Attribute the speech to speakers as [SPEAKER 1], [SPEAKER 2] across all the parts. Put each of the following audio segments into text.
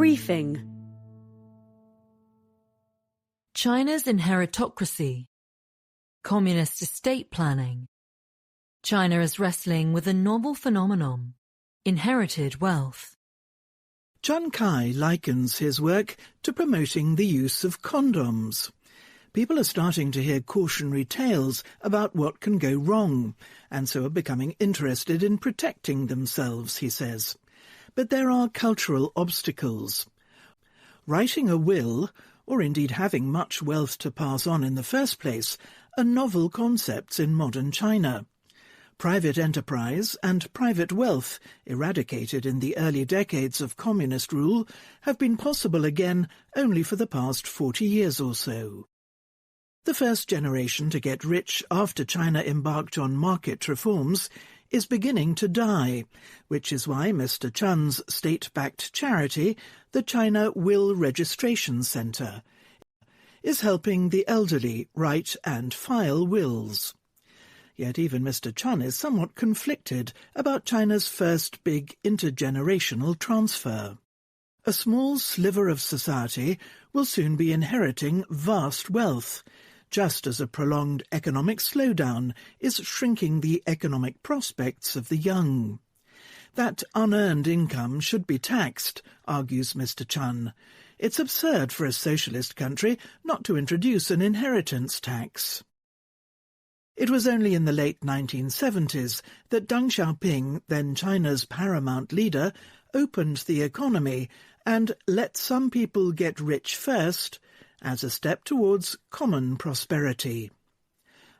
[SPEAKER 1] Briefing.
[SPEAKER 2] China's inheritocracy. Communist estate planning. China is wrestling with a novel phenomenon, inherited wealth.
[SPEAKER 3] Chun Kai likens his work to promoting the use of condoms. People are starting to hear cautionary tales about what can go wrong, and so are becoming interested in protecting themselves, he says. But there are cultural obstacles. Writing a will, or indeed having much wealth to pass on in the first place, are novel concepts in modern China. Private enterprise and private wealth, eradicated in the early decades of communist rule, have been possible again only for the past 40 years or so. The first generation to get rich after China embarked on market reforms is beginning to die, which is why Mr. Chun's state-backed charity, the China Will Registration Centre, is helping the elderly write and file wills. Yet even Mr. Chun is somewhat conflicted about China's first big intergenerational transfer. A small sliver of society will soon be inheriting vast wealth, just as a prolonged economic slowdown is shrinking the economic prospects of the young. That unearned income should be taxed, argues Mr. Chun. It's absurd for a socialist country not to introduce an inheritance tax. It was only in the late 1970s that Deng Xiaoping, then China's paramount leader, opened the economy and let some people get rich first as a step towards common prosperity.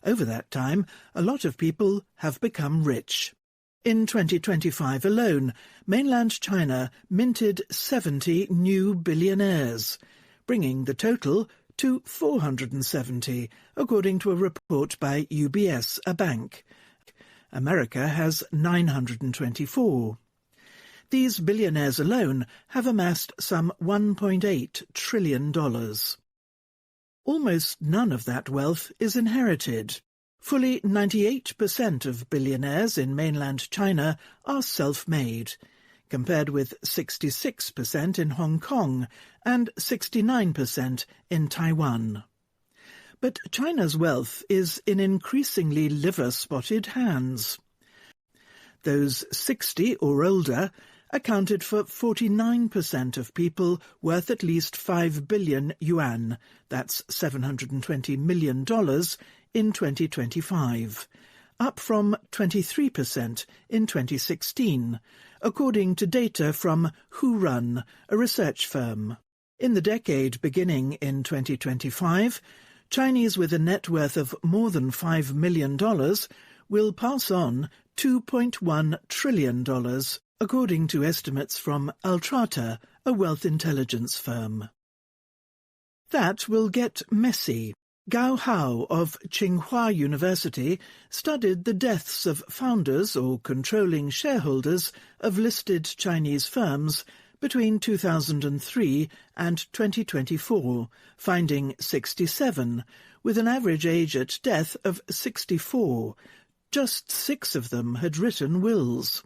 [SPEAKER 3] Over that time, a lot of people have become rich. In 2025 alone, mainland China minted 70 new billionaires, bringing the total to 470, according to a report by UBS, a bank. America has 924. These billionaires alone have amassed some $1.8 trillion. Almost none of that wealth is inherited. Fully 98% of billionaires in mainland China are self-made, compared with 66% in Hong Kong and 69% in Taiwan. But China's wealth is in increasingly liver-spotted hands. Those 60 or older accounted for 49% of people worth at least 5 billion yuan, that's $720 million, in 2025, up from 23% in 2016, according to data from Hurun, a research firm. In the decade beginning in 2025, Chinese with a net worth of more than $5 million will pass on $2.1 trillion, according to estimates from Altrata, a wealth intelligence firm. That will get messy. Gao Hao of Tsinghua University studied the deaths of founders or controlling shareholders of listed Chinese firms between 2003 and 2024, finding 67, with an average age at death of 64. Just 6 of them had written wills.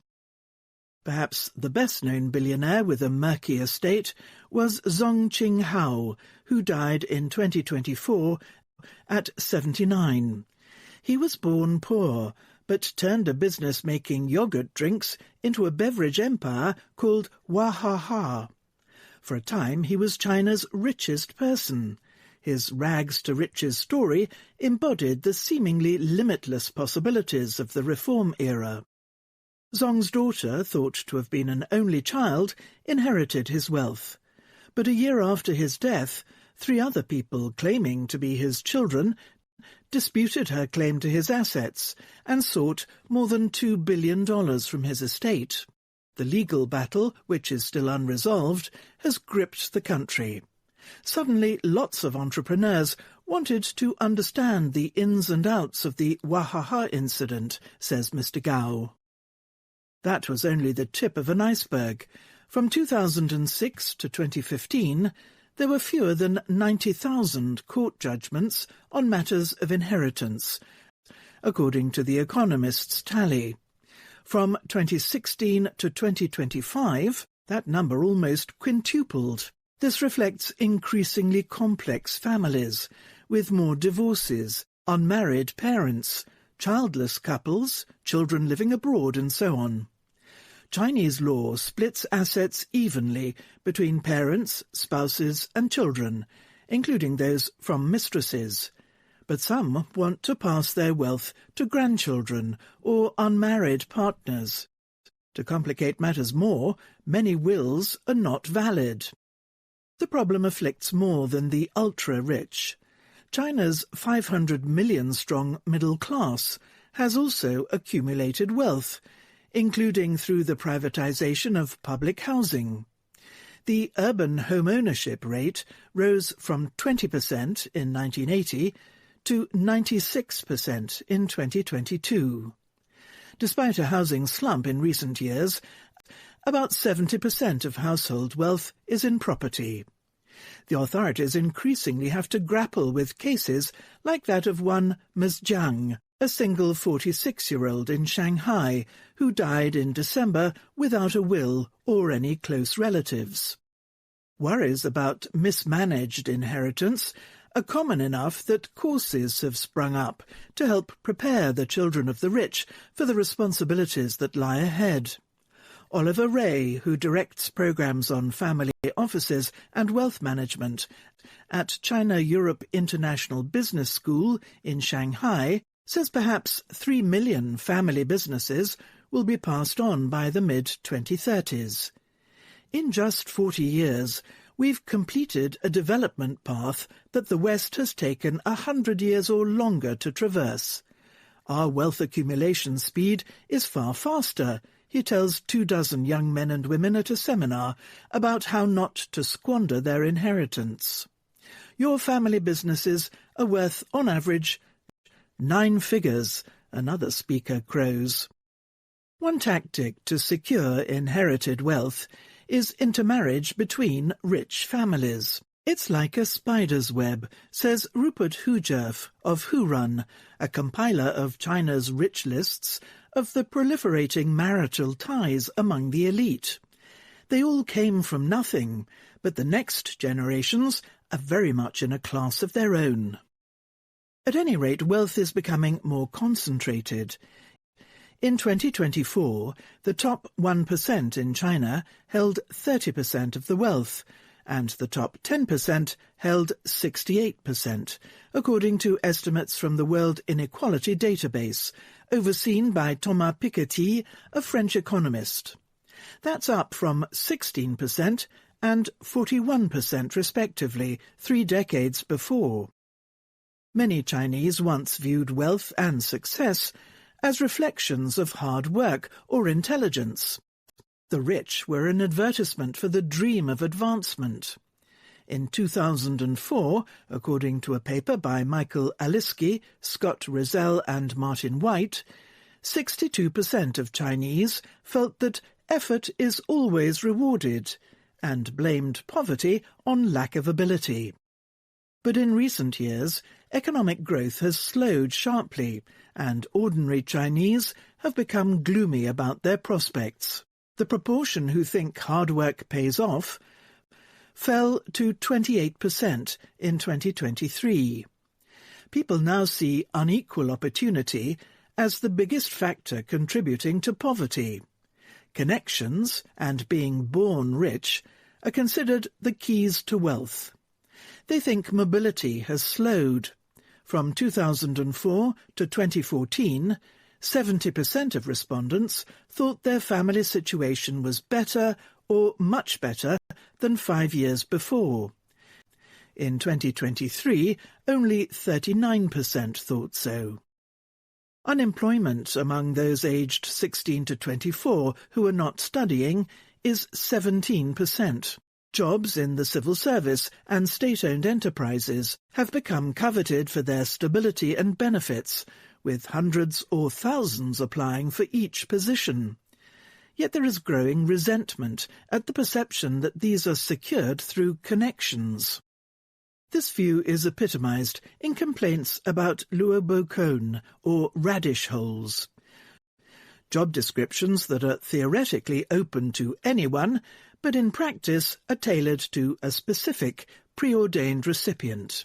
[SPEAKER 3] Perhaps the best-known billionaire with a murky estate was Zhong Qinghao, who died in 2024 at 79. He was born poor, but turned a business making yogurt drinks into a beverage empire called Wahaha. For a time he was China's richest person. His rags-to-riches story embodied the seemingly limitless possibilities of the reform era. Zhong's daughter, thought to have been an only child, inherited his wealth. But a year after his death, 3 other people claiming to be his children disputed her claim to his assets and sought more than $2 billion from his estate. The legal battle, which is still unresolved, has gripped the country. Suddenly, lots of entrepreneurs wanted to understand the ins and outs of the Wahaha incident, says Mr. Gao. That was only the tip of an iceberg. From 2006 to 2015, there were fewer than 90,000 court judgments on matters of inheritance, according to the Economist's tally. From 2016 to 2025, That number almost quintupled. This reflects increasingly complex families, with more divorces, unmarried parents, childless couples, children living abroad, and so on. Chinese law splits assets evenly between parents, spouses, and children, including those from mistresses. But some want to pass their wealth to grandchildren or unmarried partners. To complicate matters more, many wills are not valid. The problem afflicts more than the ultra-rich. China's 500 million-strong middle class has also accumulated wealth, including through the privatization of public housing. The urban home ownership rate rose from 20% in 1980 to 96% in 2022. Despite a housing slump in recent years, about 70% of household wealth is in property. The authorities increasingly have to grapple with cases like that of one Ms. Jiang, a single 46-year-old in Shanghai, who died in December without a will or any close relatives. Worries about mismanaged inheritance are common enough that courses have sprung up to help prepare the children of the rich for the responsibilities that lie ahead. Oliver Ray, who directs programs on family offices and wealth management at China Europe International Business School in Shanghai, says perhaps 3 million family businesses will be passed on by the mid-2030s. In just 40 years, we've completed a development path that the West has taken 100 years or longer to traverse. Our wealth accumulation speed is far faster, he tells 24 young men and women at a seminar about how not to squander their inheritance. Your family businesses are worth, on average, 9 figures, another speaker crows. One tactic to secure inherited wealth is intermarriage between rich families. It's like a spider's web, says Rupert Hujerf of Hurun, a compiler of China's rich lists of the proliferating marital ties among the elite. They all came from nothing, but the next generations are very much in a class of their own. At any rate, wealth is becoming more concentrated. In 2024, the top 1% in China held 30% of the wealth, and the top 10% held 68%, according to estimates from the World Inequality Database, overseen by Thomas Piketty, a French economist. That's up from 16% and 41% respectively 3 decades before. Many Chinese once viewed wealth and success as reflections of hard work or intelligence. The rich were an advertisement for the dream of advancement. In 2004, according to a paper by Michael Aliski, Scott Rizell and Martin White, 62% of Chinese felt that effort is always rewarded and blamed poverty on lack of ability. But in recent years, economic growth has slowed sharply, and ordinary Chinese have become gloomy about their prospects. The proportion who think hard work pays off fell to 28% in 2023. People now see unequal opportunity as the biggest factor contributing to poverty. Connections and being born rich are considered the keys to wealth. They think mobility has slowed. From 2004 to 2014, 70% of respondents thought their family situation was better or much better than 5 years before. In 2023, only 39% thought so. Unemployment among those aged 16 to 24 who are not studying is 17%. Jobs in the civil service and state-owned enterprises have become coveted for their stability and benefits, with hundreds or thousands applying for each position. Yet there is growing resentment at the perception that these are secured through connections. This view is epitomized in complaints about luobokon, or radish holes. job descriptions that are theoretically open to anyone, but in practice are tailored to a specific, preordained recipient.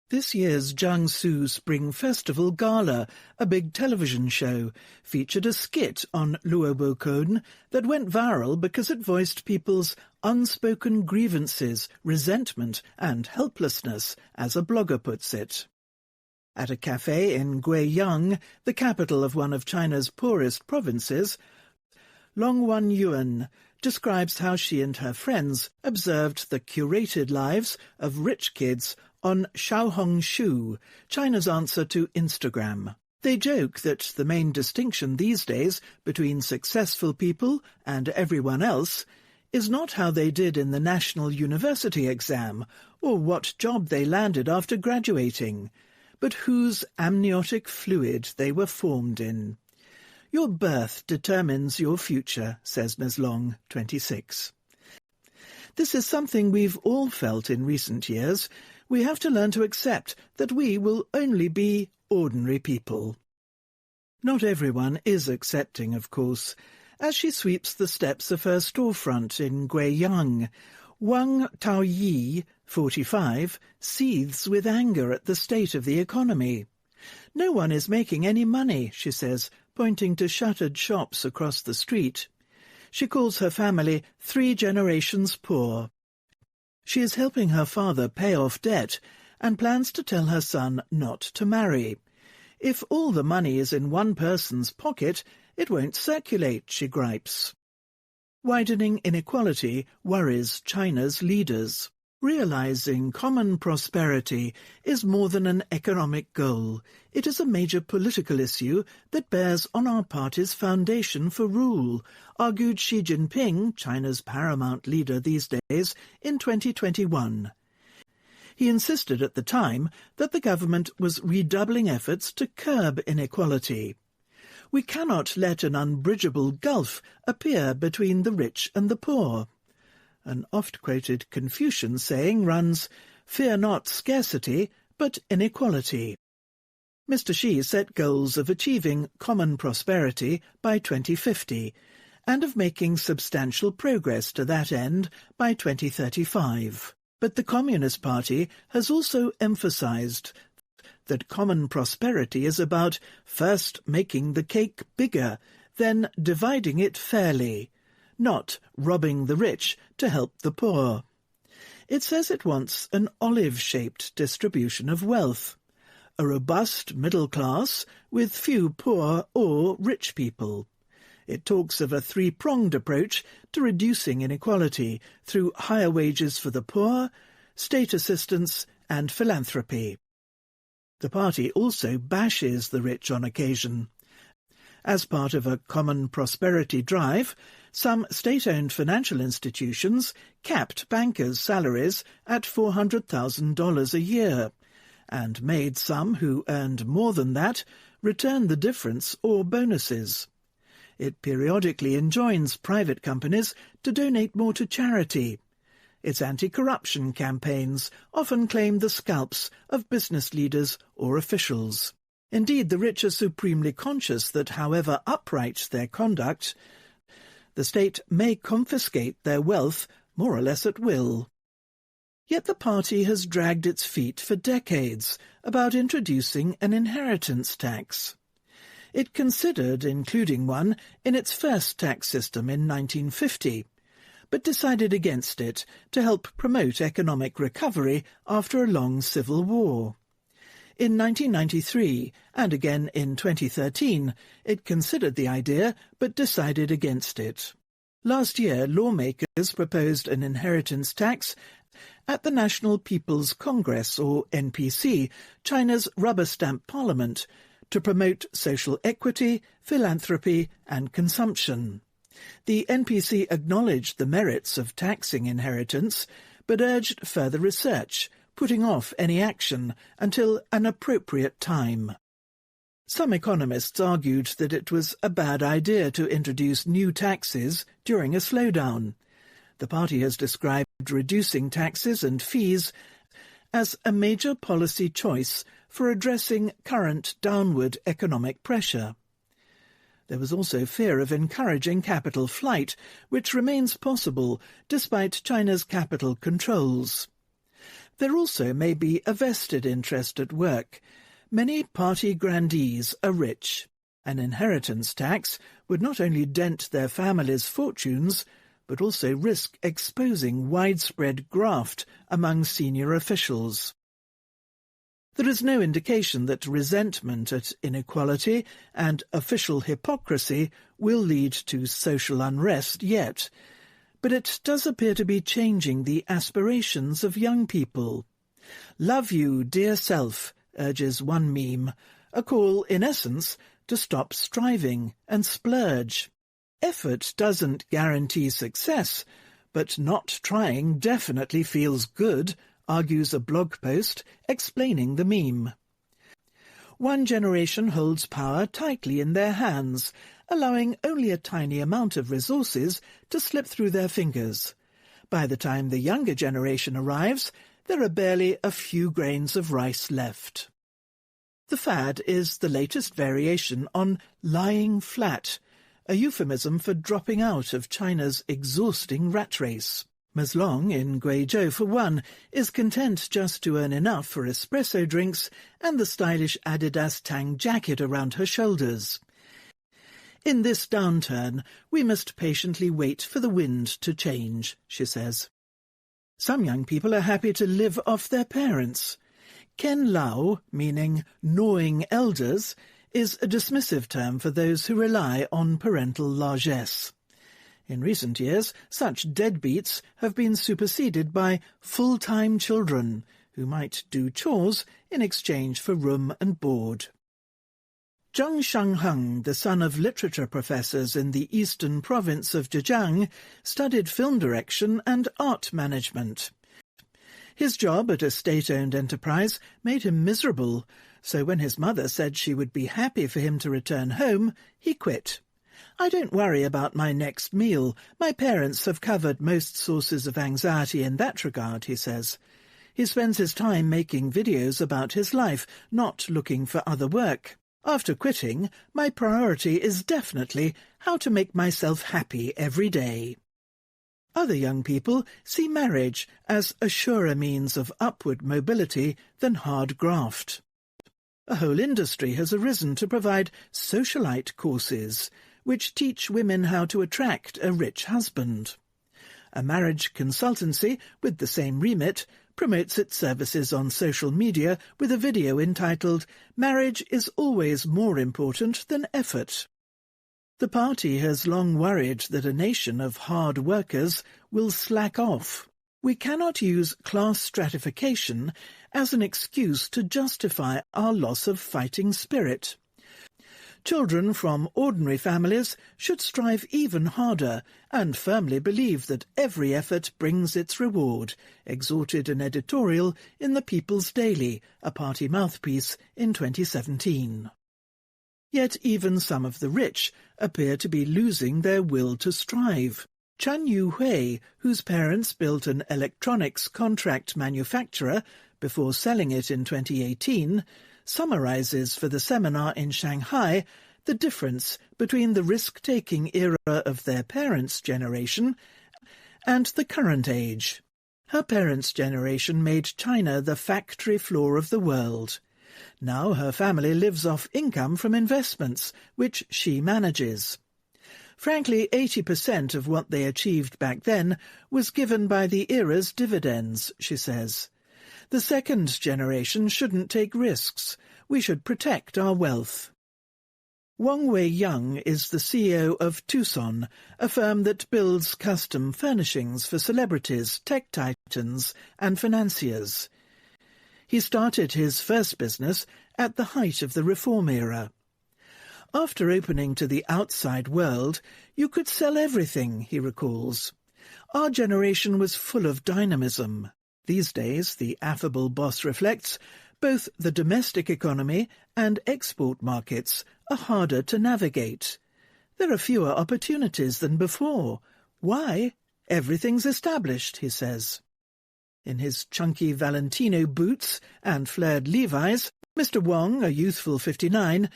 [SPEAKER 3] This year's Jiangsu Spring Festival Gala, a big television show, featured a skit on Luobokon that went viral because it voiced people's unspoken grievances, resentment and helplessness, as a blogger puts it. At a cafe in Guiyang, the capital of one of China's poorest provinces, Longwan Yuan describes how she and her friends observed the curated lives of rich kids on Xiaohongshu, China's answer to Instagram. They joke that the main distinction these days between successful people and everyone else is not how they did in the national university exam or what job they landed after graduating, but whose amniotic fluid they were formed in. Your birth determines your future, says Ms. Long, 26. This is something we've all felt in recent years. We have to learn to accept that we will only be ordinary people. Not everyone is accepting, of course. As she sweeps the steps of her storefront in Guiyang, Wang Taoyi, 45, seethes with anger at the state of the economy. No one is making any money, she says, pointing to shuttered shops across the street. She calls her family 3 generations poor. She is helping her father pay off debt and plans to tell her son not to marry. If all the money is in one person's pocket, it won't circulate, she gripes. Widening inequality worries China's leaders. Realizing common prosperity is more than an economic goal. It is a major political issue that bears on our party's foundation for rule, argued Xi Jinping, China's paramount leader these days, in 2021. He insisted at the time that the government was redoubling efforts to curb inequality. We cannot let an unbridgeable gulf appear between the rich and the poor. An oft-quoted Confucian saying runs, "Fear not scarcity, but inequality." Mr. Xi set goals of achieving common prosperity by 2050 and of making substantial progress to that end by 2035. But the Communist Party has also emphasized that common prosperity is about first making the cake bigger, then dividing it fairly, not robbing the rich to help the poor. It says it wants an olive-shaped distribution of wealth, a robust middle class with few poor or rich people. It talks of a 3-pronged approach to reducing inequality through higher wages for the poor, state assistance and philanthropy. The party also bashes the rich on occasion. As part of a common prosperity drive, some state-owned financial institutions capped bankers' salaries at $400,000 a year, and made some who earned more than that return the difference or bonuses. It periodically enjoins private companies to donate more to charity. Its anti-corruption campaigns often claim the scalps of business leaders or officials. Indeed, the rich are supremely conscious that, however upright their conduct, the state may confiscate their wealth more or less at will. Yet the party has dragged its feet for decades about introducing an inheritance tax. It considered including one in its first tax system in 1950, but decided against it to help promote economic recovery after a long civil war. In 1993, and again in 2013, it considered the idea but decided against it. Last year, lawmakers proposed an inheritance tax at the National People's Congress, or NPC, China's rubber-stamp parliament, to promote social equity, philanthropy and consumption. The NPC acknowledged the merits of taxing inheritance, but urged further research, putting off any action until an appropriate time. Some economists argued that it was a bad idea to introduce new taxes during a slowdown. The party has described reducing taxes and fees as a major policy choice for addressing current downward economic pressure. There was also fear of encouraging capital flight, which remains possible despite China's capital controls. There also may be a vested interest at work. Many party grandees are rich. An inheritance tax would not only dent their families' fortunes, but also risk exposing widespread graft among senior officials. There is no indication that resentment at inequality and official hypocrisy will lead to social unrest yet, but it does appear to be changing the aspirations of young people. "Love you, dear self," urges one meme, a call, in essence, to stop striving and splurge. Effort doesn't guarantee success, but not trying definitely feels good, argues a blog post explaining the meme. One generation holds power tightly in their hands, allowing only a tiny amount of resources to slip through their fingers. By the time the younger generation arrives, there are barely a few grains of rice left. The fad is the latest variation on lying flat, a euphemism for dropping out of China's exhausting rat race. Maslong, in Guizhou for one, is content just to earn enough for espresso drinks and the stylish Adidas Tang jacket around her shoulders. "In this downturn, we must patiently wait for the wind to change," she says. Some young people are happy to live off their parents. Ken Lao, meaning gnawing elders, is a dismissive term for those who rely on parental largesse. In recent years, such deadbeats have been superseded by full-time children, who might do chores in exchange for room and board. Zhang Shangheng, the son of literature professors in the eastern province of Zhejiang, studied film direction and art management. His job at a state-owned enterprise made him miserable, so when his mother said she would be happy for him to return home, he quit. "I don't worry about my next meal. My parents have covered most sources of anxiety in that regard," he says. He spends his time making videos about his life, not looking for other work. "After quitting, my priority is definitely how to make myself happy every day." Other young people see marriage as a surer means of upward mobility than hard graft. A whole industry has arisen to provide socialite courses, which teach women how to attract a rich husband. A marriage consultancy with the same remit promotes its services on social media with a video entitled "Marriage is always more important than effort." The party has long worried that a nation of hard workers will slack off. "We cannot use class stratification as an excuse to justify our loss of fighting spirit. Children from ordinary families should strive even harder and firmly believe that every effort brings its reward," exhorted an editorial in the People's Daily, a party mouthpiece, in 2017. Yet even some of the rich appear to be losing their will to strive. Chen Yuhui, whose parents built an electronics contract manufacturer before selling it in 2018, summarizes for the seminar in Shanghai the difference between the risk-taking era of their parents' generation and the current age. Her parents' generation made China the factory floor of the world. Now her family lives off income from investments, which she manages. Frankly, 80% of what they achieved back then was given by the era's dividends, she says. The second generation shouldn't take risks. We should protect our wealth. Wang Wei-Yang is the CEO of Tucson, a firm that builds custom furnishings for celebrities, tech titans, and financiers. He started his first business at the height of the reform era. "After opening to the outside world, you could sell everything," he recalls. "Our generation was full of dynamism. These days," the affable boss reflects, "both the domestic economy and export markets are harder to navigate. There are fewer opportunities than before. Why? Everything's established," he says. In his chunky Valentino boots and flared Levi's, Mr. Wang, a youthful 59,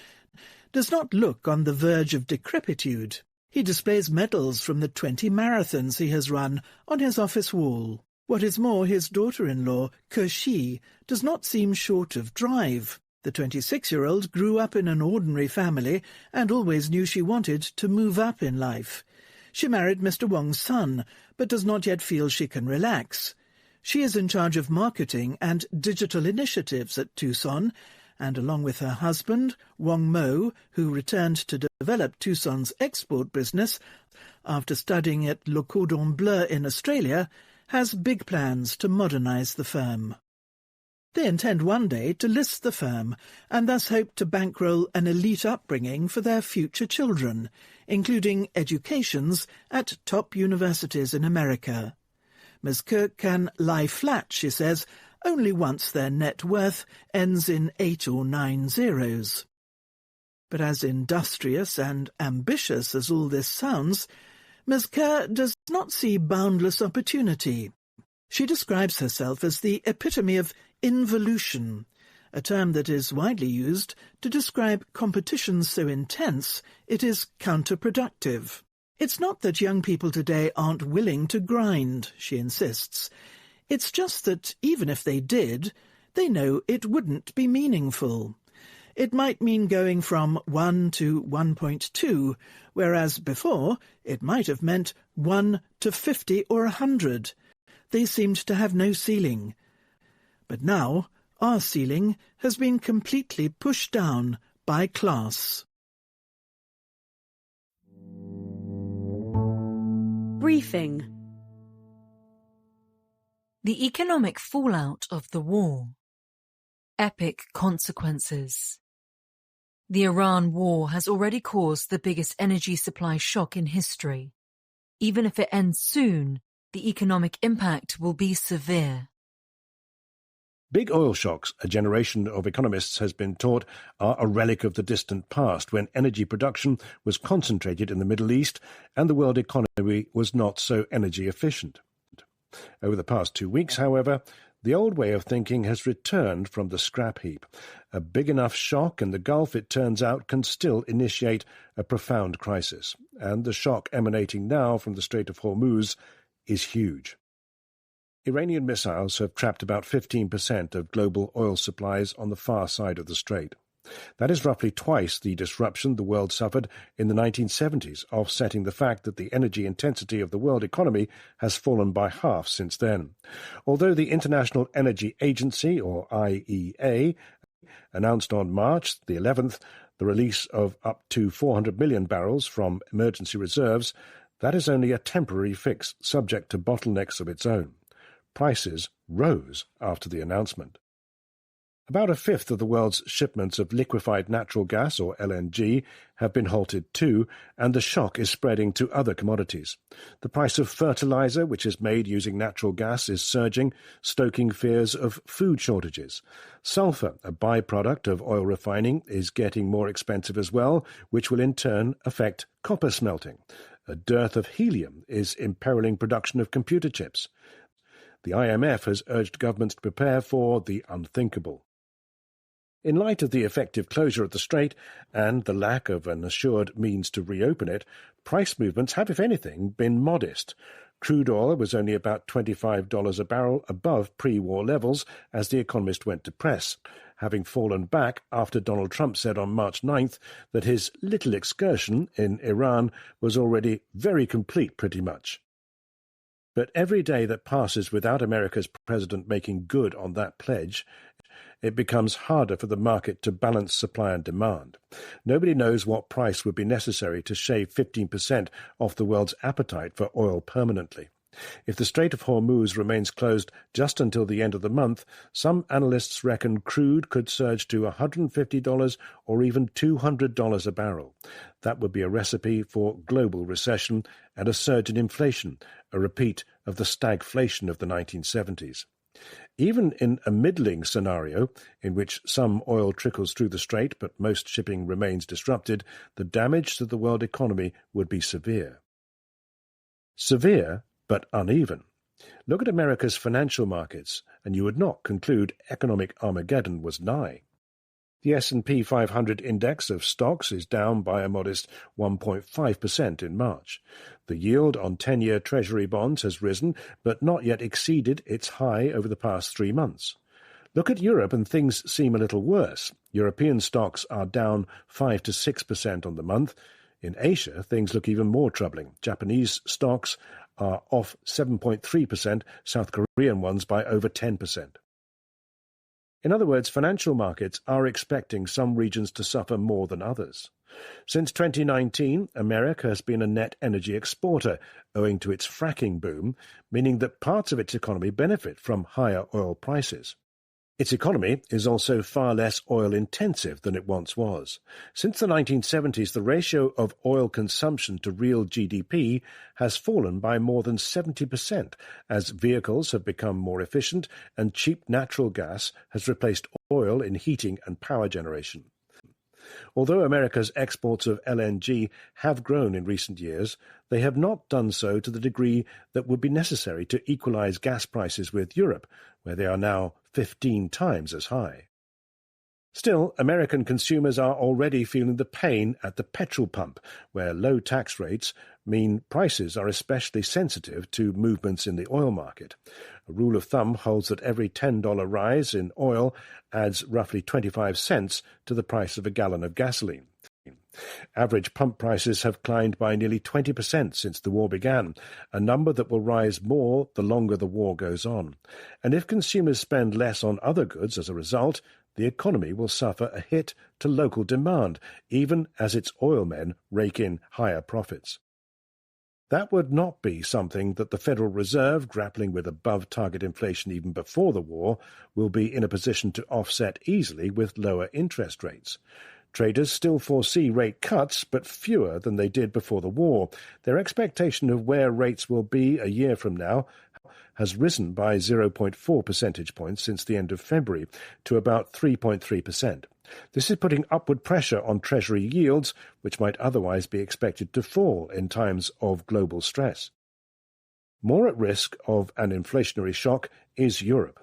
[SPEAKER 3] does not look on the verge of decrepitude. He displays medals from the 20 marathons he has run on his office wall. What is more, his daughter-in-law, Ke, does not seem short of drive. The 26-year-old grew up in an ordinary family and always knew she wanted to move up in life. She married Mr. Wong's son, but does not yet feel she can relax. She is in charge of marketing and digital initiatives at Tucson, and along with her husband, Wong Mo, who returned to develop Tucson's export business after studying at Le Cordon Bleu in Australia, has big plans to modernize the firm. They intend one day to list the firm and thus hope to bankroll an elite upbringing for their future children, including educations at top universities in America. Ms. Ke can lie flat, she says, only once their net worth ends in 8 or 9 zeros. But as industrious and ambitious as all this sounds, Ms. Ke does not see boundless opportunity. She describes herself as the epitome of involution, a term that is widely used to describe competition so intense it is counterproductive. It's not that young people today aren't willing to grind, she insists. It's just that even if they did, they know it wouldn't be meaningful. It might mean going from 1 to 1.2, whereas before it might have meant 1 to 50 or 100. They seemed to have no ceiling. But now our ceiling has been completely pushed down by class.
[SPEAKER 1] Briefing.
[SPEAKER 2] The economic fallout of the war. Epic consequences. The Iran war has already caused the biggest energy supply shock in history. Even if it ends soon, the economic impact will be severe.
[SPEAKER 4] Big oil shocks, a generation of economists has been taught, are a relic of the distant past when energy production was concentrated in the Middle East and the world economy was not so energy efficient. Over the past 2 weeks, however, the old way of thinking has returned from the scrap heap. A big enough shock in the Gulf, it turns out, can still initiate a profound crisis. And the shock emanating now from the Strait of Hormuz is huge. Iranian missiles have trapped about 15% of global oil supplies on the far side of the strait. That is roughly twice the disruption the world suffered in the 1970s, offsetting the fact that the energy intensity of the world economy has fallen by half since then. Although the International Energy Agency, or IEA, announced on March the 11th the release of up to 400 million barrels from emergency reserves, that is only a temporary fix subject to bottlenecks of its own. Prices rose after the announcement. About a fifth of the world's shipments of liquefied natural gas, or LNG, have been halted too, and the shock is spreading to other commodities. The price of fertilizer, which is made using natural gas, is surging, stoking fears of food shortages. Sulfur, a byproduct of oil refining, is getting more expensive as well, which will in turn affect copper smelting. A dearth of helium is imperiling production of computer chips. The IMF has urged governments to prepare for the unthinkable. In light of the effective closure of the strait and the lack of an assured means to reopen it, price movements have, if anything, been modest. Crude oil was only about $25 a barrel above pre-war levels as The Economist went to press, having fallen back after Donald Trump said on March 9th that his little excursion in Iran was already very complete pretty much. But every day that passes without America's president making good on that pledge, it becomes harder for the market to balance supply and demand. Nobody knows what price would be necessary to shave 15% off the world's appetite for oil permanently. If the Strait of Hormuz remains closed just until the end of the month, some analysts reckon crude could surge to $150 or even $200 a barrel. That would be a recipe for global recession and a surge in inflation, a repeat of the stagflation of the 1970s. Even in a middling scenario, in which some oil trickles through the strait but most shipping remains disrupted, the damage to the world economy would be severe. Severe, but uneven. Look at America's financial markets, and you would not conclude economic Armageddon was nigh. The S&P 500 index of stocks is down by a modest 1.5% in March. The yield on 10-year Treasury bonds has risen, but not yet exceeded its high over the past 3 months. Look at Europe and things seem a little worse. European stocks are down 5 to 6% on the month. In Asia, things look even more troubling. Japanese stocks are off 7.3%, South Korean ones by over 10%. In other words, financial markets are expecting some regions to suffer more than others. Since 2019, America has been a net energy exporter, owing to its fracking boom, meaning that parts of its economy benefit from higher oil prices. Its economy is also far less oil-intensive than it once was. Since the 1970s, the ratio of oil consumption to real GDP has fallen by more than 70% as vehicles have become more efficient and cheap natural gas has replaced oil in heating and power generation. Although America's exports of LNG have grown in recent years, they have not done so to the degree that would be necessary to equalize gas prices with Europe, where they are now 15 times as high. Still, American consumers are already feeling the pain at the petrol pump, where low tax rates mean prices are especially sensitive to movements in the oil market. A rule of thumb holds that every $10 rise in oil adds roughly 25 cents to the price of a gallon of gasoline. Average pump prices have climbed by nearly 20% since the war began, a number that will rise more the longer the war goes on. And if consumers spend less on other goods as a result, the economy will suffer a hit to local demand, even as its oil men rake in higher profits. That would not be something that the Federal Reserve, grappling with above-target inflation even before the war, will be in a position to offset easily with lower interest rates. Traders still foresee rate cuts, but fewer than they did before the war. Their expectation of where rates will be a year from now has risen by 0.4 percentage points since the end of February to about 3.3%. This is putting upward pressure on Treasury yields, which might otherwise be expected to fall in times of global stress. More at risk of an inflationary shock is Europe.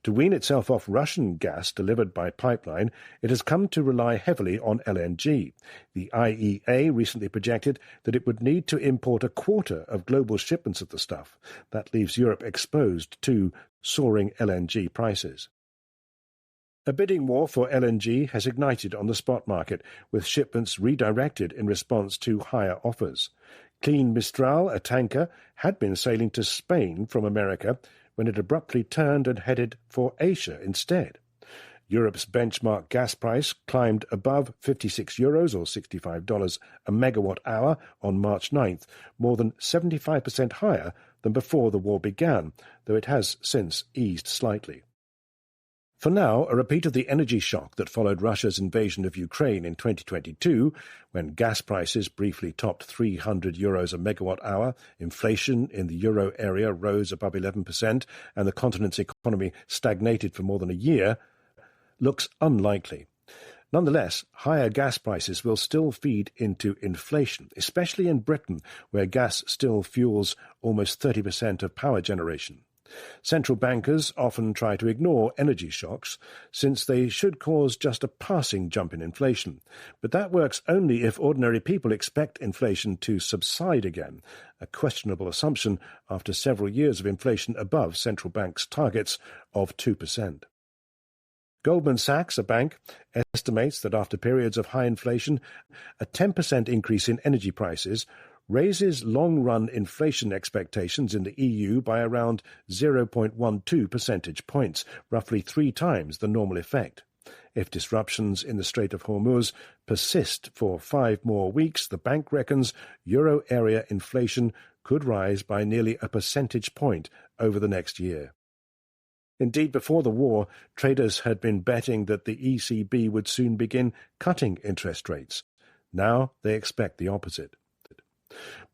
[SPEAKER 4] To wean itself off Russian gas delivered by pipeline, it has come to rely heavily on LNG. The IEA recently projected that it would need to import a quarter of global shipments of the stuff. That leaves Europe exposed to soaring LNG prices. A bidding war for LNG has ignited on the spot market, with shipments redirected in response to higher offers. Clean Mistral, a tanker, had been sailing to Spain from America when it abruptly turned and headed for Asia instead. Europe's benchmark gas price climbed above €56 or $65 a megawatt-hour on March 9th, more than 75% higher than before the war began, though it has since eased slightly. For now, a repeat of the energy shock that followed Russia's invasion of Ukraine in 2022, when gas prices briefly topped €300 a megawatt-hour, inflation in the euro area rose above 11%, and the continent's economy stagnated for more than a year, looks unlikely. Nonetheless, higher gas prices will still feed into inflation, especially in Britain, where gas still fuels almost 30% of power generation. Central bankers often try to ignore energy shocks, since they should cause just a passing jump in inflation. But that works only if ordinary people expect inflation to subside again, a questionable assumption after several years of inflation above central banks' targets of 2%. Goldman Sachs, a bank, estimates that after periods of high inflation, a 10% increase in energy prices raises long-run inflation expectations in the EU by around 0.12 percentage points, roughly 3 times the normal effect. If disruptions in the Strait of Hormuz persist for 5 more weeks, the bank reckons euro area inflation could rise by nearly a percentage point over the next year. Indeed, before the war, traders had been betting that the ECB would soon begin cutting interest rates. Now they expect the opposite.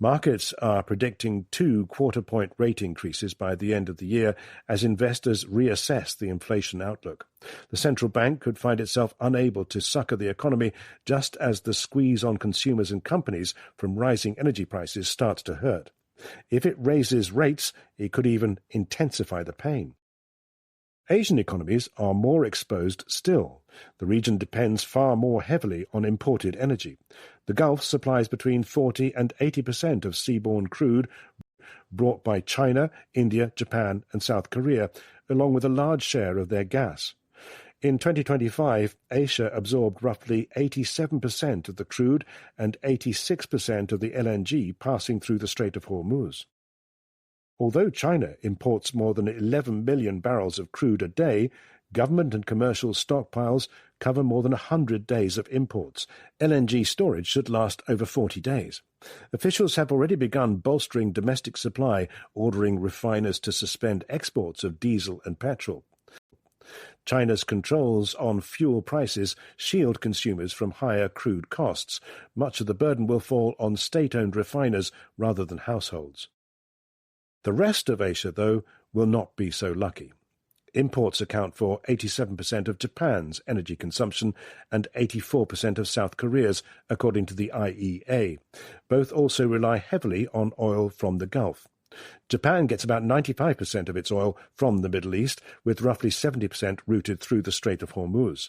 [SPEAKER 4] Markets are predicting 2 quarter-point rate increases by the end of the year as investors reassess the inflation outlook. The central bank could find itself unable to succor the economy just as the squeeze on consumers and companies from rising energy prices starts to hurt. If it raises rates, it could even intensify the pain. Asian economies are more exposed still. The region depends far more heavily on imported energy. The Gulf supplies between 40 and 80% of seaborne crude brought by China, India, Japan and South Korea, along with a large share of their gas. In 2025, Asia absorbed roughly 87% of the crude and 86% of the LNG passing through the Strait of Hormuz. Although China imports more than 11 million barrels of crude a day, government and commercial stockpiles cover more than 100 days of imports. LNG storage should last over 40 days. Officials have already begun bolstering domestic supply, ordering refiners to suspend exports of diesel and petrol. China's controls on fuel prices shield consumers from higher crude costs. Much of the burden will fall on state-owned refiners rather than households. The rest of Asia, though, will not be so lucky. Imports account for 87% of Japan's energy consumption and 84% of South Korea's, according to the IEA. Both also rely heavily on oil from the Gulf. Japan gets about 95% of its oil from the Middle East, with roughly 70% routed through the Strait of Hormuz.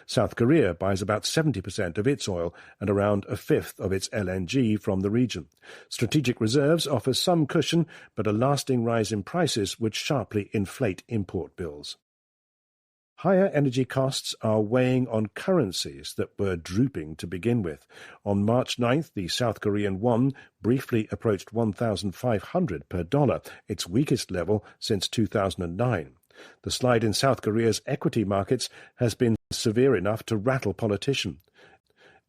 [SPEAKER 4] South Korea buys about 70% of its oil and around a fifth of its LNG from the region. Strategic reserves offer some cushion, but a lasting rise in prices would sharply inflate import bills. Higher energy costs are weighing on currencies that were drooping to begin with. On March 9th, the South Korean won briefly approached 1,500 per dollar, its weakest level since 2009. The slide in South Korea's equity markets has been severe enough to rattle politicians.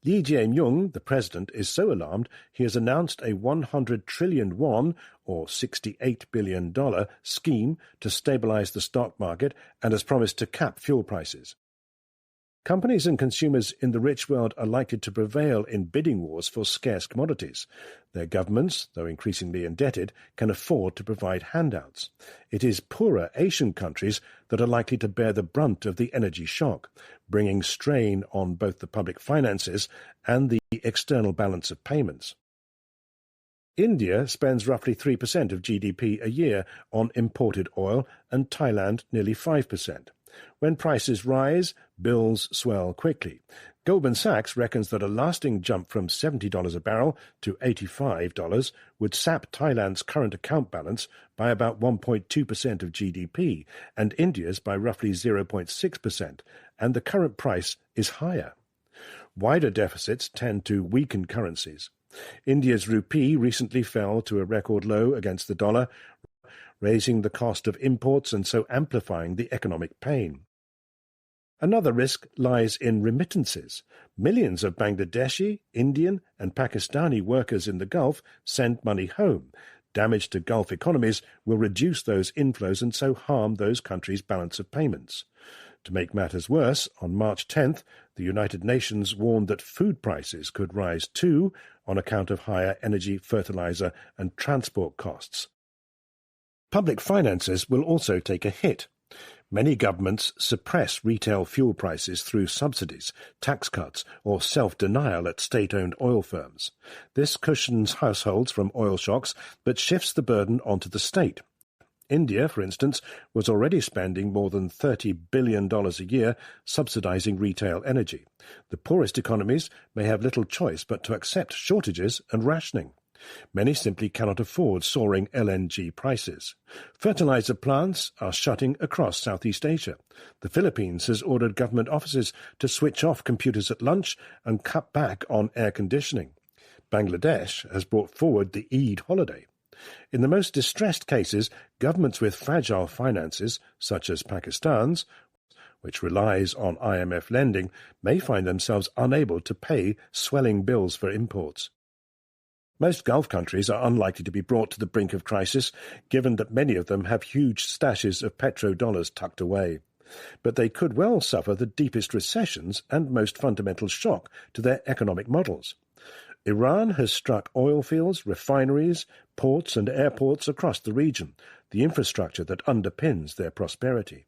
[SPEAKER 4] Lee Jae-myung, the president, is so alarmed he has announced a 100 trillion won, or $68 billion, scheme to stabilize the stock market and has promised to cap fuel prices. Companies and consumers in the rich world are likely to prevail in bidding wars for scarce commodities. Their governments, though increasingly indebted, can afford to provide handouts. It is poorer Asian countries that are likely to bear the brunt of the energy shock, bringing strain on both the public finances and the external balance of payments. India spends roughly 3% of GDP a year on imported oil and Thailand nearly 5%. When prices rise, bills swell quickly. Goldman Sachs reckons that a lasting jump from $70 a barrel to $85 would sap Thailand's current account balance by about 1.2% of GDP and India's by roughly 0.6%, and the current price is higher. Wider deficits tend to weaken currencies. India's rupee recently fell to a record low against the dollar, raising the cost of imports and so amplifying the economic pain. Another risk lies in remittances. Millions of Bangladeshi, Indian and Pakistani workers in the Gulf send money home. Damage to Gulf economies will reduce those inflows and so harm those countries' balance of payments. To make matters worse, on March 10th, the United Nations warned that food prices could rise too on account of higher energy, fertilizer and transport costs. Public finances will also take a hit. Many governments suppress retail fuel prices through subsidies, tax cuts, or self-denial at state-owned oil firms. This cushions households from oil shocks, but shifts the burden onto the state. India, for instance, was already spending more than $30 billion a year subsidizing retail energy. The poorest economies may have little choice but to accept shortages and rationing. Many simply cannot afford soaring LNG prices. Fertilizer plants are shutting across Southeast Asia. The Philippines has ordered government offices to switch off computers at lunch and cut back on air conditioning. Bangladesh has brought forward the Eid holiday. In the most distressed cases, governments with fragile finances, such as Pakistan's, which relies on IMF lending, may find themselves unable to pay swelling bills for imports. Most Gulf countries are unlikely to be brought to the brink of crisis, given that many of them have huge stashes of petrodollars tucked away. But they could well suffer the deepest recessions and most fundamental shock to their economic models. Iran has struck oil fields, refineries, ports and airports across the region, the infrastructure that underpins their prosperity.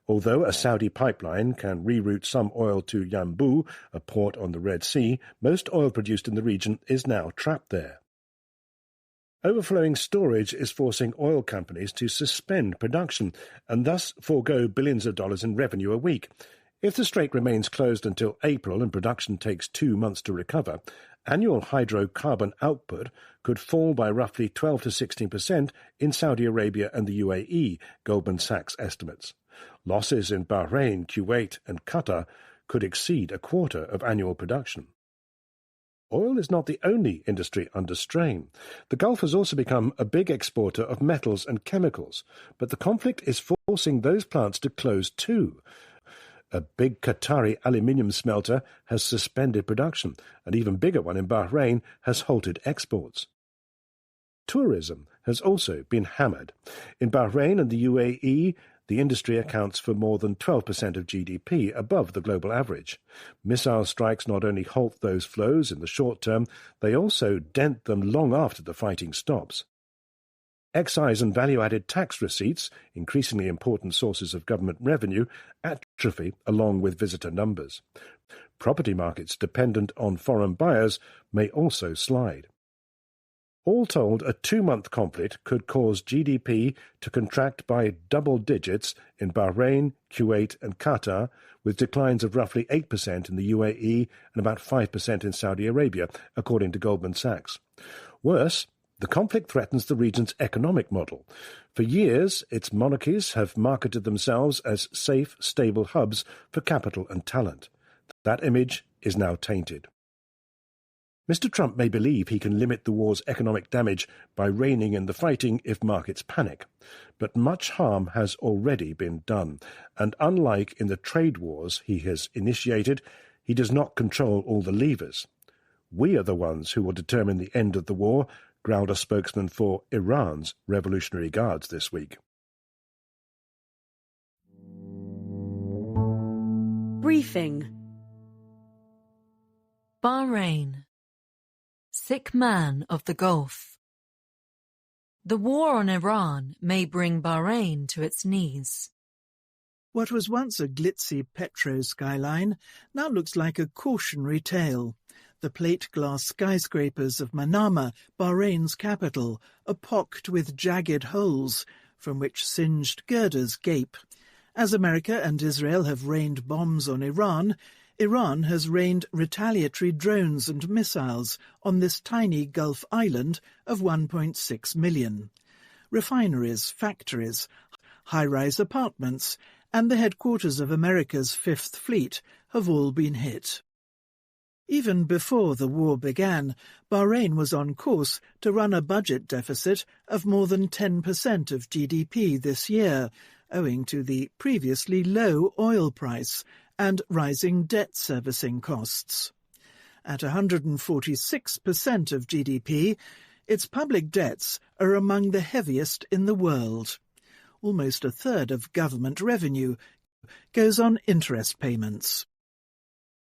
[SPEAKER 4] Although a Saudi pipeline can reroute some oil to Yanbu, a port on the Red Sea, most oil produced in the region is now trapped there. Overflowing storage is forcing oil companies to suspend production and thus forego billions of dollars in revenue a week. If the strait remains closed until April and production takes 2 months to recover, annual hydrocarbon output could fall by roughly 12 to 16% in Saudi Arabia and the UAE, Goldman Sachs estimates. Losses in Bahrain, Kuwait and Qatar could exceed a quarter of annual production. Oil is not the only industry under strain. The Gulf has also become a big exporter of metals and chemicals, but the conflict is forcing those plants to close too. A big Qatari aluminium smelter has suspended production. An even bigger one in Bahrain has halted exports. Tourism has also been hammered. In Bahrain and the UAE, the industry accounts for more than 12% of GDP, above the global average. Missile strikes not only halt those flows in the short term, they also dent them long after the fighting stops. Excise and value-added tax receipts, increasingly important sources of government revenue, atrophy along with visitor numbers. Property markets dependent on foreign buyers may also slide. All told, a 2-month conflict could cause GDP to contract by double digits in Bahrain, Kuwait and Qatar, with declines of roughly 8% in the UAE and about 5% in Saudi Arabia, according to Goldman Sachs. Worse, the conflict threatens the region's economic model. For years, its monarchies have marketed themselves as safe, stable hubs for capital and talent. That image is now tainted. Mr. Trump may believe he can limit the war's economic damage by reining in the fighting if markets panic. But much harm has already been done, and unlike in the trade wars he has initiated, he does not control all the levers. We are the ones who will determine the end of the war, growled a spokesman for Iran's Revolutionary Guards this week.
[SPEAKER 1] Briefing.
[SPEAKER 2] Bahrain. Sick man of the Gulf. The war on Iran may bring Bahrain to its knees.
[SPEAKER 3] What was once a glitzy petro skyline now looks like a cautionary tale. The plate-glass skyscrapers of Manama, Bahrain's capital, are pocked with jagged holes from which singed girders gape. As America and Israel have rained bombs on Iran, Iran has rained retaliatory drones and missiles on this tiny Gulf island of 1.6 million. Refineries, factories, high-rise apartments, and the headquarters of America's Fifth Fleet have all been hit. Even before the war began, Bahrain was on course to run a budget deficit of more than 10% of GDP this year, owing to the previously low oil price and rising debt servicing costs. At 146% of GDP, its public debts are among the heaviest in the world. Almost a third of government revenue goes on interest payments.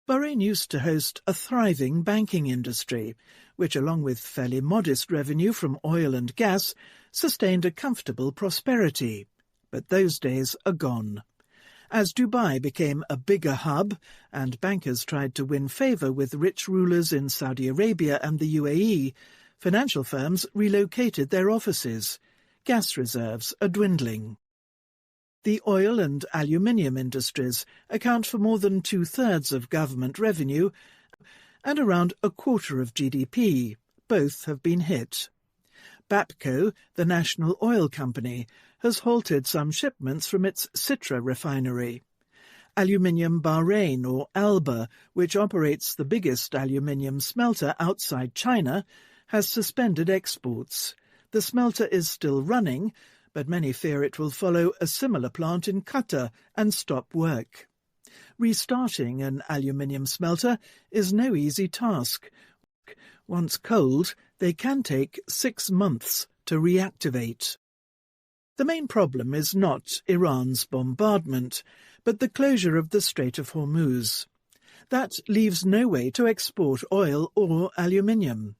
[SPEAKER 3] Bahrain used to host a thriving banking industry, which, along with fairly modest revenue from oil and gas, sustained a comfortable prosperity. But those days are gone. As Dubai became a bigger hub and bankers tried to win favour with rich rulers in Saudi Arabia and the UAE, financial firms relocated their offices. Gas reserves are dwindling. The oil and aluminium industries account for more than 2/3 of government revenue and around a quarter of GDP. Both have been hit. Bapco, the national oil company, has halted some shipments from its Sitra refinery. Aluminium Bahrain, or ALBA, which operates the biggest aluminium smelter outside China, has suspended exports. The smelter is still running, but many fear it will follow a similar plant in Qatar and stop work. Restarting an aluminium smelter is no easy task. Once cold, they can take 6 months to reactivate. The main problem is not Iran's bombardment, but the closure of the Strait of Hormuz. That leaves no way to export oil or aluminium.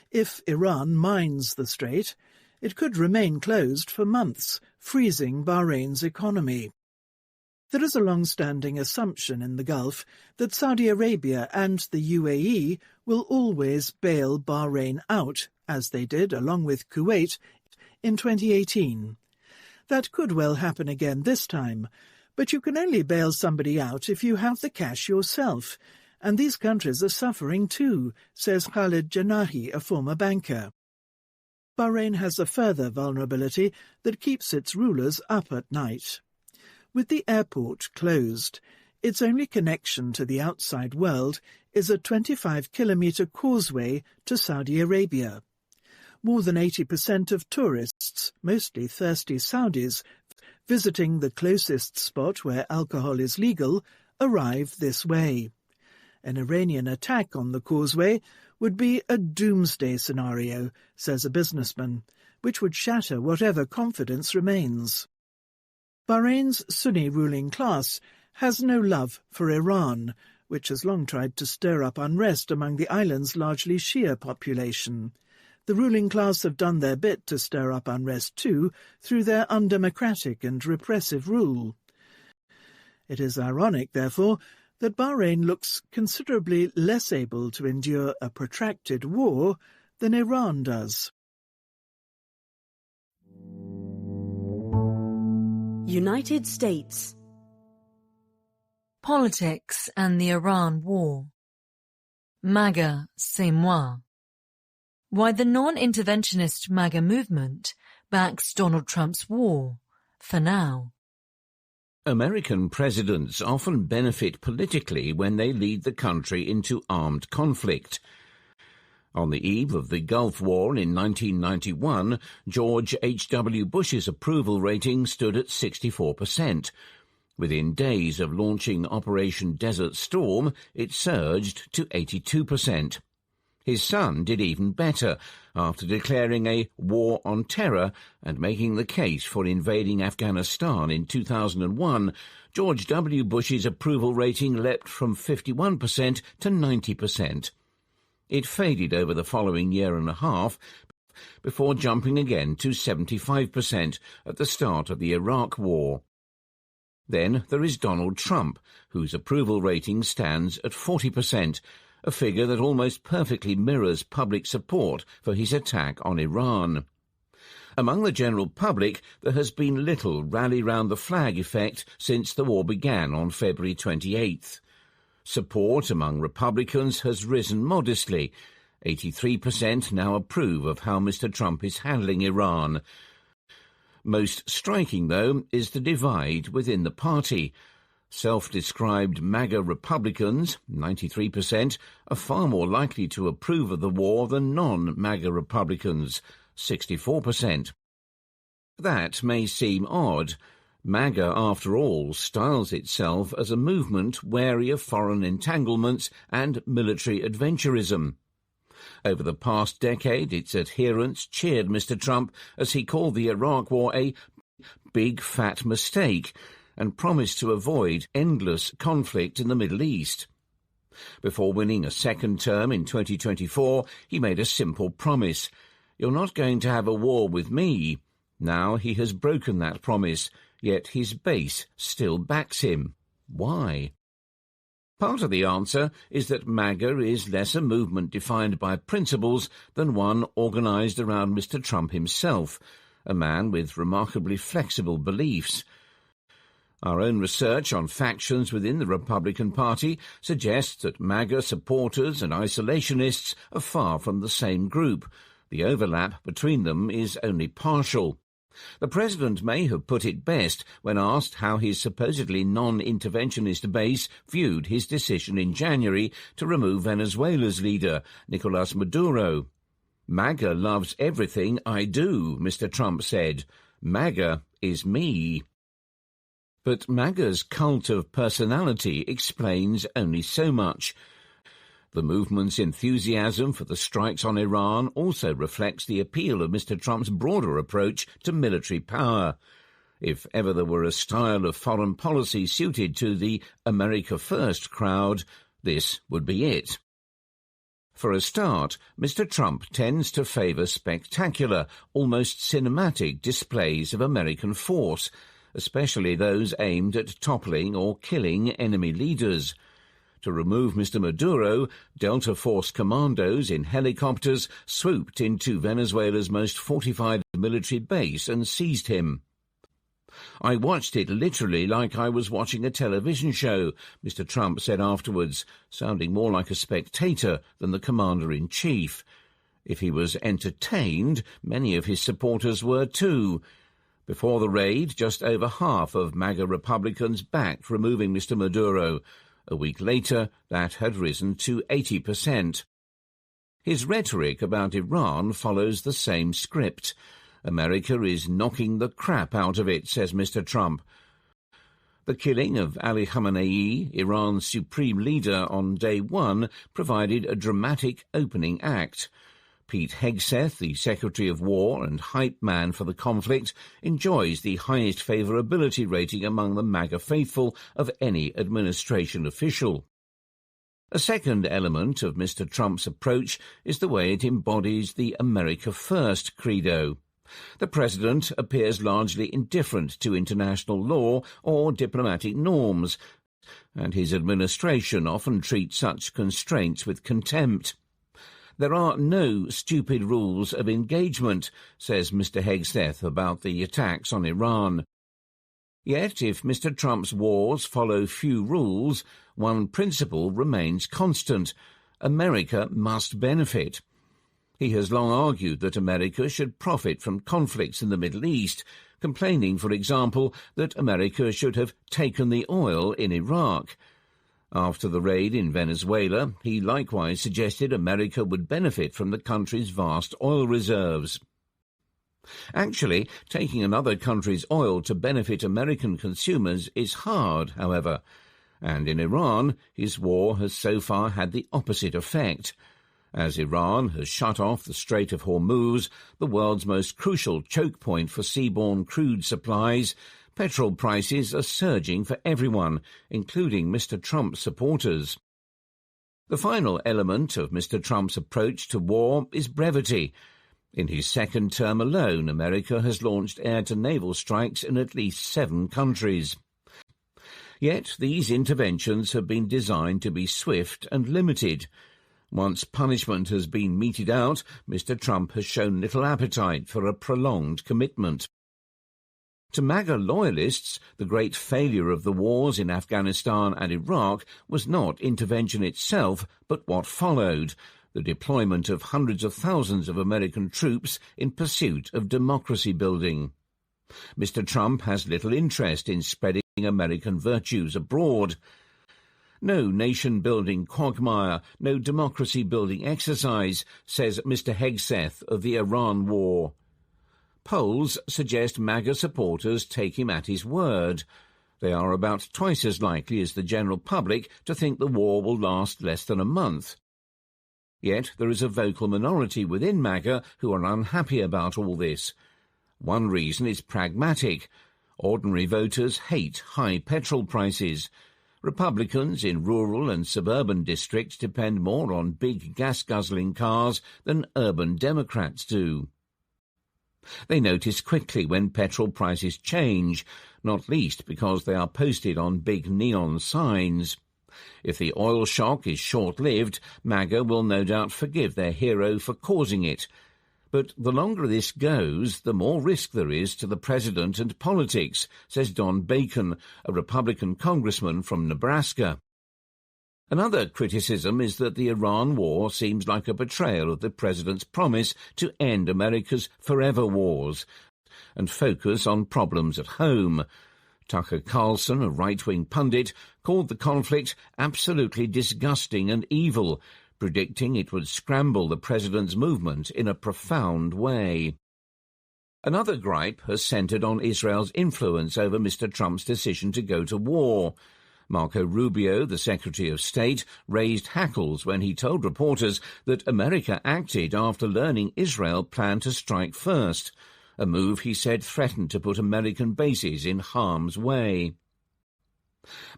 [SPEAKER 3] If Iran mines the strait, it could remain closed for months, freezing Bahrain's economy. There is a long-standing assumption in the Gulf that Saudi Arabia and the UAE will will always bail Bahrain out, as they did, along with Kuwait, in 2018. That could well happen again this time, but you can only bail somebody out if you have the cash yourself, and these countries are suffering too, says Khalid Janahi, a former banker. Bahrain has a further vulnerability that keeps its rulers up at night. With the airport closed, its only connection to the outside world is a 25-kilometre causeway to Saudi Arabia. More than 80% of tourists, mostly thirsty Saudis, visiting the closest spot where alcohol is legal, arrive this way. An Iranian attack on the causeway would be a doomsday scenario, says a businessman, which would shatter whatever confidence remains. Bahrain's Sunni ruling class has no love for Iran, which has long tried to stir up unrest among the island's largely Shia population. The ruling class have done their bit to stir up unrest too, through their undemocratic and repressive rule. It is ironic, therefore, that Bahrain looks considerably less able to endure a protracted war than Iran does.
[SPEAKER 1] United States.
[SPEAKER 2] Politics and the Iran war. MAGA, c'est moi. Why the non-interventionist MAGA movement backs Donald Trump's war, for now.
[SPEAKER 5] American presidents often benefit politically when they lead the country into armed conflict. On the eve of the Gulf War in 1991, George H.W. Bush's approval rating stood at 64%. Within days of launching Operation Desert Storm, it surged to 82%. His son did even better, after declaring a war on terror and making the case for invading Afghanistan in 2001. George W. Bush's approval rating leapt from 51% to 90%. It faded over the following year and a half, before jumping again to 75% at the start of the Iraq War. Then there is Donald Trump, whose approval rating stands at 40%, a figure that almost perfectly mirrors public support for his attack on Iran. Among the general public, there has been little rally-round-the-flag effect since the war began on February 28th. Support among Republicans has risen modestly. 83% now approve of how Mr. Trump is handling Iran. Most striking, though, is the divide within the party. Self-described MAGA Republicans, 93%, are far more likely to approve of the war than non-MAGA Republicans, 64%. That may seem odd. MAGA, after all, styles itself as a movement wary of foreign entanglements and military adventurism. Over the past decade, its adherents cheered Mr. Trump as he called the Iraq War a big fat mistake and promised to avoid endless conflict in the Middle East. Before winning a second term in 2024, he made a simple promise: "You're not going to have a war with me." Now he has broken that promise, yet his base still backs him. Why? Part of the answer is that MAGA is less a movement defined by principles than one organised around Mr. Trump himself, a man with remarkably flexible beliefs. Our own research on factions within the Republican Party suggests that MAGA supporters and isolationists are far from the same group. The overlap between them is only partial. The president may have put it best when asked how his supposedly non-interventionist base viewed his decision in January to remove Venezuela's leader, Nicolas Maduro. "MAGA loves everything I do," Mr. Trump said. "MAGA is me." But MAGA's cult of personality explains only so much. The movement's enthusiasm for the strikes on Iran also reflects the appeal of Mr. Trump's broader approach to military power. If ever there were a style of foreign policy suited to the America First crowd, this would be it. For a start, Mr. Trump tends to favour spectacular, almost cinematic displays of American force, especially those aimed at toppling or killing enemy leaders. To remove Mr. Maduro, Delta Force commandos in helicopters swooped into Venezuela's most fortified military base and seized him. "I watched it literally like I was watching a television show," Mr. Trump said afterwards, sounding more like a spectator than the commander-in-chief. If he was entertained, many of his supporters were too. Before the raid, just over half of MAGA Republicans backed removing Mr. Maduro. A week later, that had risen to 80%. His rhetoric about Iran follows the same script. "America is knocking the crap out of it," says Mr. Trump. The killing of Ali Khamenei, Iran's supreme leader, on day one provided a dramatic opening act. Pete Hegseth, the Secretary of War and hype man for the conflict, enjoys the highest favourability rating among the MAGA faithful of any administration official. A second element of Mr. Trump's approach is the way it embodies the America First credo. The president appears largely indifferent to international law or diplomatic norms, and his administration often treats such constraints with contempt. "There are no stupid rules of engagement," says Mr. Hegseth about the attacks on Iran. Yet, if Mr. Trump's wars follow few rules, one principle remains constant: America must benefit. He has long argued that America should profit from conflicts in the Middle East, complaining, for example, that America should have taken the oil in Iraq. After the raid in Venezuela, he likewise suggested America would benefit from the country's vast oil reserves. Actually, taking another country's oil to benefit American consumers is hard, however, and in Iran, his war has so far had the opposite effect. As Iran has shut off the Strait of Hormuz, the world's most crucial choke point for seaborne crude supplies, petrol prices are surging for everyone, including Mr. Trump's supporters. The final element of Mr. Trump's approach to war is brevity. In his second term alone, America has launched air-to-naval strikes in at least 7 countries. Yet these interventions have been designed to be swift and limited. Once punishment has been meted out, Mr. Trump has shown little appetite for a prolonged commitment. To MAGA loyalists, the great failure of the wars in Afghanistan and Iraq was not intervention itself, but what followed: the deployment of hundreds of thousands of American troops in pursuit of democracy building. Mr. Trump has little interest in spreading American virtues abroad. "No nation-building quagmire, no democracy-building exercise," says Mr. Hegseth of the Iran war. Polls suggest MAGA supporters take him at his word. They are about twice as likely as the general public to think the war will last less than a month. Yet there is a vocal minority within MAGA who are unhappy about all this. One reason is pragmatic. Ordinary voters hate high petrol prices. Republicans in rural and suburban districts depend more on big gas-guzzling cars than urban Democrats do. They notice quickly when petrol prices change, not least because they are posted on big neon signs. If the oil shock is short-lived, MAGA will no doubt forgive their hero for causing it. But the longer this goes, the more risk there is to the president and politics, says Don Bacon, a Republican congressman from Nebraska. Another criticism is that the Iran war seems like a betrayal of the president's promise to end America's forever wars and focus on problems at home. Tucker Carlson, a right-wing pundit, called the conflict absolutely disgusting and evil, predicting it would scramble the president's movement in a profound way. Another gripe has centred on Israel's influence over Mr. Trump's decision to go to war. Marco Rubio, the Secretary of State, raised hackles when he told reporters that America acted after learning Israel planned to strike first, a move he said threatened to put American bases in harm's way.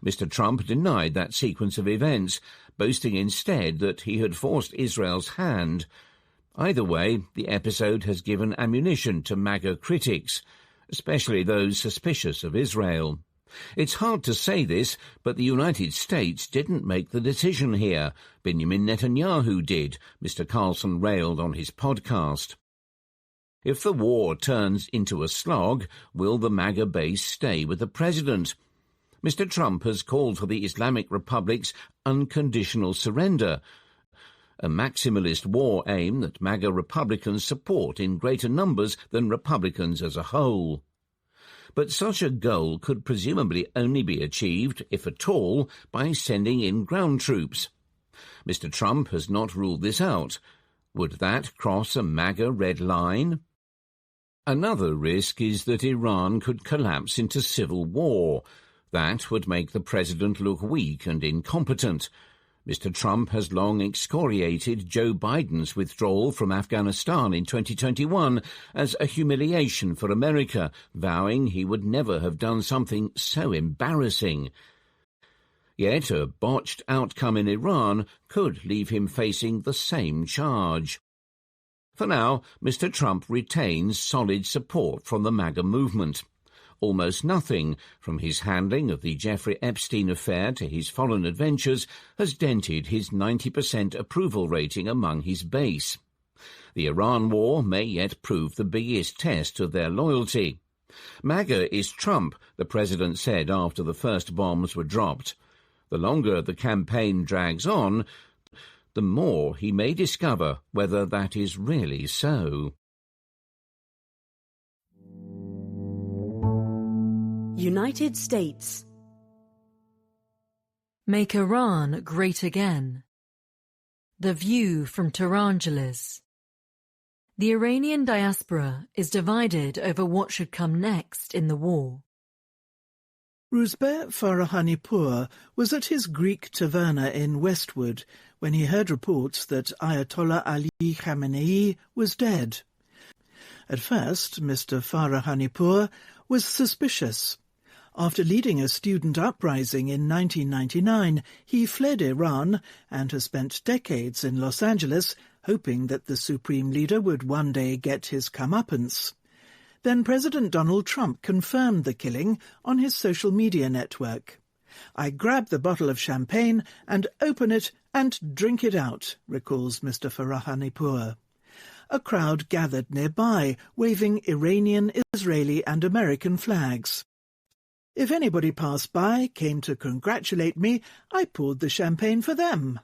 [SPEAKER 5] Mr. Trump denied that sequence of events, boasting instead that he had forced Israel's hand. Either way, the episode has given ammunition to MAGA critics, especially those suspicious of Israel. It's hard to say this, but the United States didn't make the decision here. Benjamin Netanyahu did, Mr. Carlson railed on his podcast. If the war turns into a slog, will the MAGA base stay with the president? Mr. Trump has called for the Islamic Republic's unconditional surrender, a maximalist war aim that MAGA Republicans support in greater numbers than Republicans as a whole. But such a goal could presumably only be achieved, if at all, by sending in ground troops. Mr. Trump has not ruled this out. Would that cross a MAGA red line? Another risk is that Iran could collapse into civil war. That would make the president look weak and incompetent. Mr. Trump has long excoriated Joe Biden's withdrawal from Afghanistan in 2021 as a humiliation for America, vowing he would never have done something so embarrassing. Yet a botched outcome in Iran could leave him facing the same charge. For now, Mr. Trump retains solid support from the MAGA movement. Almost nothing, from his handling of the Jeffrey Epstein affair to his foreign adventures, has dented his 90% approval rating among his base. The Iran war may yet prove the biggest test of their loyalty. MAGA is Trump, the president said after the first bombs were dropped. The longer the campaign drags on, the more he may discover whether that is really so.
[SPEAKER 1] United States.
[SPEAKER 2] Make Iran great again. The view from Tarantulas. The Iranian diaspora is divided over what should come next in the war.
[SPEAKER 3] Rouzbeh Farahanipur was at his Greek taverna in Westwood when he heard reports that Ayatollah Ali Khamenei was dead. At first, Mr. Farahanipur was suspicious. After leading a student uprising in 1999, he fled Iran and has spent decades in Los Angeles, hoping that the supreme leader would one day get his comeuppance. Then President Donald Trump confirmed the killing on his social media network. "I grab the bottle of champagne and open it and drink it out," recalls Mr. Farahanipur. A crowd gathered nearby, waving Iranian, Israeli and American flags. "If anybody passed by, came to congratulate me, I poured the champagne for them."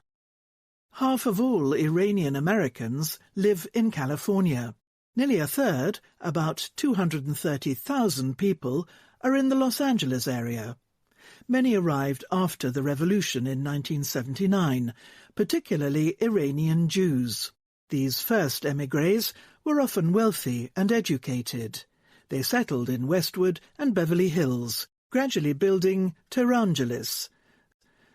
[SPEAKER 3] Half of all Iranian Americans live in California. Nearly a third, about 230,000 people, are in the Los Angeles area. Many arrived after the revolution in 1979, particularly Iranian Jews. These first émigrés were often wealthy and educated. They settled in Westwood and Beverly Hills, gradually building Tarantulas.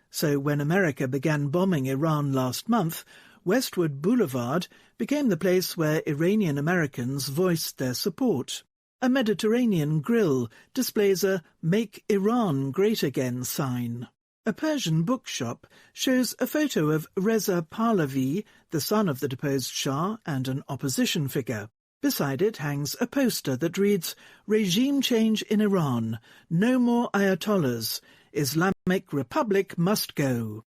[SPEAKER 3] So when America began bombing Iran last month, Westwood Boulevard became the place where Iranian Americans voiced their support. A Mediterranean grill displays a "Make Iran Great Again" sign. A Persian bookshop shows a photo of Reza Pahlavi, the son of the deposed Shah and an opposition figure. Beside it hangs a poster that reads, "Regime change in Iran. No more Ayatollahs. Islamic Republic must go."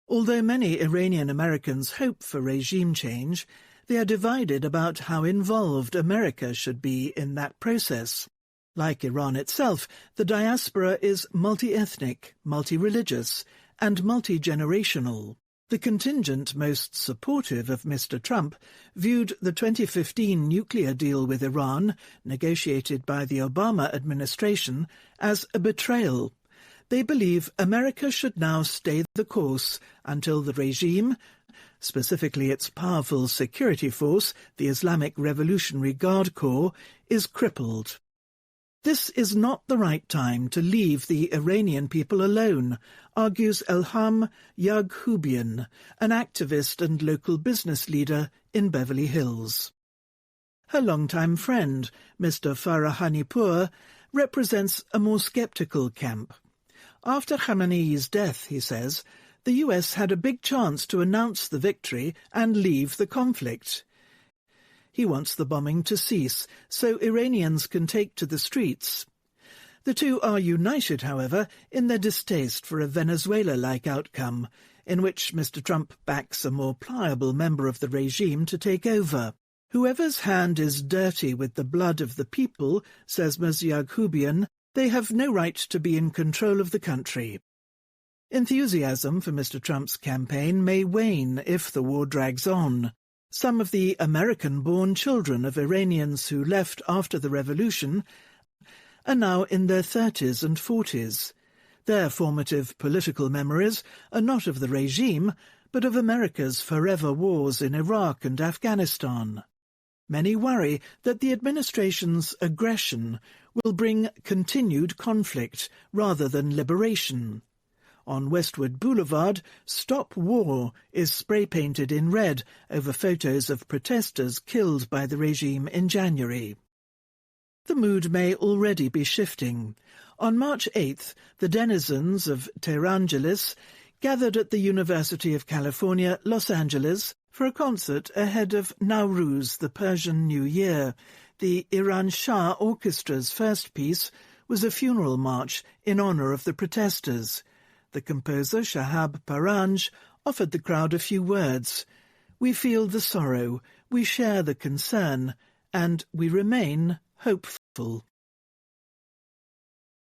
[SPEAKER 3] Although many Iranian Americans hope for regime change, they are divided about how involved America should be in that process. Like Iran itself, the diaspora is multi-ethnic, multi-religious, and multi-generational. The contingent most supportive of Mr. Trump viewed the 2015 nuclear deal with Iran, negotiated by the Obama administration, as a betrayal. They believe America should now stay the course until the regime, specifically its powerful security force, the Islamic Revolutionary Guard Corps, is crippled. This is not the right time to leave the Iranian people alone, argues Elham Yaghoubian, an activist and local business leader in Beverly Hills. Her longtime friend, Mr. Farahanipur, represents a more sceptical camp. After Khamenei's death, he says, the US had a big chance to announce the victory and leave the conflict. He wants the bombing to cease so Iranians can take to the streets. The two are united, however, in their distaste for a Venezuela-like outcome, in which Mr. Trump backs a more pliable member of the regime to take over. Whoever's hand is dirty with the blood of the people, says Ms. Yaghubian, they have no right to be in control of the country. Enthusiasm for Mr. Trump's campaign may wane if the war drags on. Some of the American-born children of Iranians who left after the revolution are now in their 30s and 40s. Their formative political memories are not of the regime, but of America's forever wars in Iraq and Afghanistan. Many worry that the administration's aggression will bring continued conflict rather than liberation. On Westwood Boulevard, "Stop War" is spray-painted in red over photos of protesters killed by the regime in January. The mood may already be shifting. On March 8th, the denizens of Tehrangeles gathered at the University of California, Los Angeles, for a concert ahead of Nowruz, the Persian New Year. The Iran Shah Orchestra's first piece was a funeral march in honor of the protesters. The composer, Shahab Paranj, offered the crowd a few words. "We feel the sorrow, we share the concern, and we remain hopeful."